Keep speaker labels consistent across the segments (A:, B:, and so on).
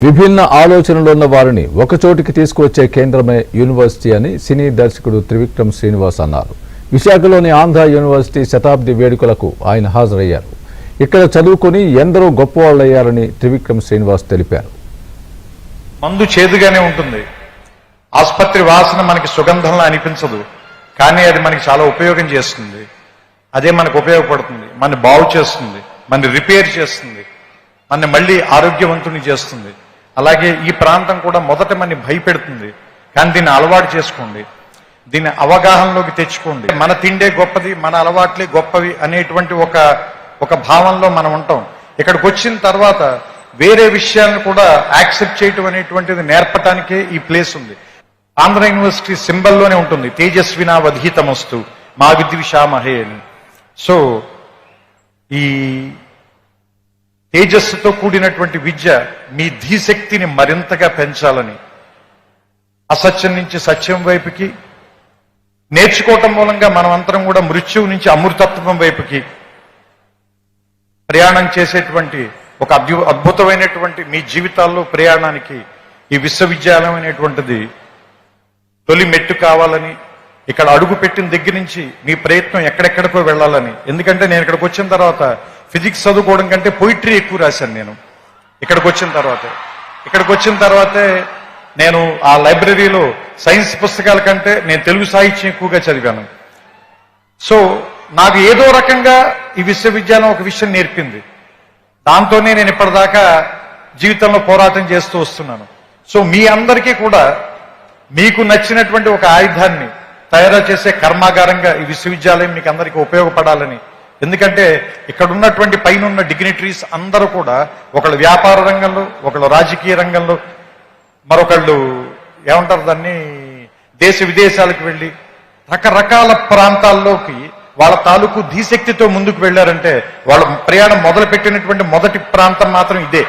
A: విభిన్న ఆలోచనలు ఉన్న వారిని ఒకచోటికి తీసుకువచ్చే కేంద్రమే యూనివర్సిటీ అని సినీ దర్శకుడు త్రివిక్రమ్ శ్రీనివాస్ అన్నారు. విశాఖలోని ఆంధ్ర యూనివర్సిటీ శతాబ్ది వేడుకలకు ఆయన హాజరయ్యారు. ఇక్కడ చదువుకుని ఎందరో గొప్పవాళ్లయ్యారని త్రివిక్రమ్ శ్రీనివాస్ తెలిపారు.
B: మందు చేదుగానే ఉంటుంది. ఆసుపత్రి వాసన మనకి సుగంధంలా అనిపించదు, కానీ అది మనకి చాలా ఉపయోగం చేస్తుంది. అదే మనకు ఉపయోగపడుతుంది, మన బాగు చేస్తుంది, మన రిపేర్ చేస్తుంది, మన మళ్ళీ ఆరోగ్యవంతుని చేస్తుంది. అలాగే ఈ ప్రాంతం కూడా మొదట మన భయపెడుతుంది, కానీ దీన్ని అలవాటు చేసుకోండి, దీన్ని అవగాహనలోకి తెచ్చుకోండి. మన తిండే గొప్పది, మన అలవాట్లే గొప్పవి అనేటువంటి ఒక భావంలో మనం ఉంటాం. ఇక్కడికి వచ్చిన తర్వాత వేరే విషయాలను కూడా యాక్సెప్ట్ చేయటం అనేటువంటిది నేర్పటానికే ఈ ప్లేస్ ఉంది. ఆంధ్ర యూనివర్సిటీ సింబల్లోనే ఉంటుంది, తేజస్వినా వధీతమస్తు మా విద్విషామహే అని. సో ఈ తేజస్సుతో కూడినటువంటి విద్య మీ ధీశక్తిని మరింతగా పెంచాలని, అసత్యం నుంచి సత్యం వైపుకి నేర్చుకోవటం మూలంగా మనమంతరం కూడా మృత్యువు నుంచి అమృతత్వం వైపుకి ప్రయాణం చేసేటువంటి ఒక అద్భుతమైనటువంటి మీ జీవితాల్లో ప్రయాణానికి ఈ విశ్వవిద్యాలయం అనేటువంటిది తొలి మెట్టు కావాలని, ఇక్కడ అడుగు పెట్టిన దగ్గర నుంచి మీ ప్రయత్నం ఎక్కడెక్కడికో వెళ్ళాలని. ఎందుకంటే నేను ఇక్కడికి వచ్చిన తర్వాత ఫిజిక్స్ చదువుకోవడం కంటే పోయిటరీ ఎక్కువ రాశాను. నేను ఇక్కడికి వచ్చిన తర్వాతే నేను ఆ లైబ్రరీలో సైన్స్ పుస్తకాల కంటే నేను తెలుగు సాహిత్యం ఎక్కువగా చదివాను. సో నాకు ఏదో రకంగా ఈ విశ్వవిద్యాలయం ఒక విషయం నేర్పింది. దాంతోనే నేను ఇప్పటిదాకా జీవితంలో పోరాటం చేస్తూ వస్తున్నాను. సో మీ అందరికీ కూడా మీకు నచ్చినటువంటి ఒక ఆయుధాన్ని తయారు చేసే కర్మాగారంగా ఈ విశ్వవిద్యాలయం మీకు అందరికీ ఉపయోగపడాలని. ఎందుకంటే ఇక్కడ ఉన్నటువంటి పైన ఉన్న డిగ్నిటరీస్ అందరూ కూడా ఒకళ్ళు వ్యాపార రంగంలో, ఒకళ్ళు రాజకీయ రంగంలో, మరొకళ్ళు ఏమంటారు దాన్ని దేశ విదేశాలకు వెళ్ళి రకరకాల ప్రాంతాల్లోకి వాళ్ళ తాలూకు ధీశక్తితో ముందుకు వెళ్ళారంటే వాళ్ళ ప్రయాణం మొదలు పెట్టినటువంటి మొదటి ప్రాంతం మాత్రం ఇదే.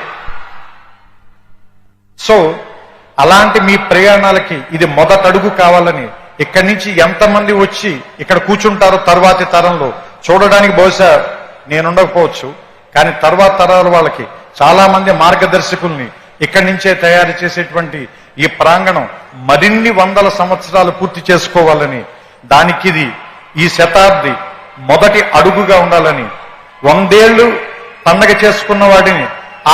B: సో అలాంటి మీ ప్రయాణాలకి ఇది మొదటడుగు కావాలని, ఇక్కడి నుంచి ఎంతమంది వచ్చి ఇక్కడ కూర్చుంటారో తర్వాతి తరంలో చూడడానికి బహుశా నేనుండకపోవచ్చు, కానీ తర్వాత తరాల వాళ్ళకి చాలా మంది మార్గదర్శకుల్ని ఇక్కడి నుంచే తయారు చేసేటువంటి ఈ ప్రాంగణం మరిన్ని వందల సంవత్సరాలు పూర్తి చేసుకోవాలని, దానికి ఈ శతాబ్ది మొదటి అడుగుగా ఉండాలని, 100 ఏళ్లు పండగ చేసుకున్న వాడిని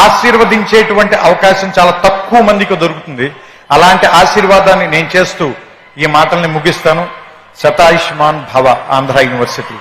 B: ఆశీర్వదించేటువంటి అవకాశం చాలా తక్కువ మందికి దొరుకుతుంది. అలాంటి ఆశీర్వాదాన్ని నేను చేస్తూ ఈ మాటల్ని ముగిస్తాను. శతాయుష్మాన్ భవ ఆంధ్ర యూనివర్సిటీ.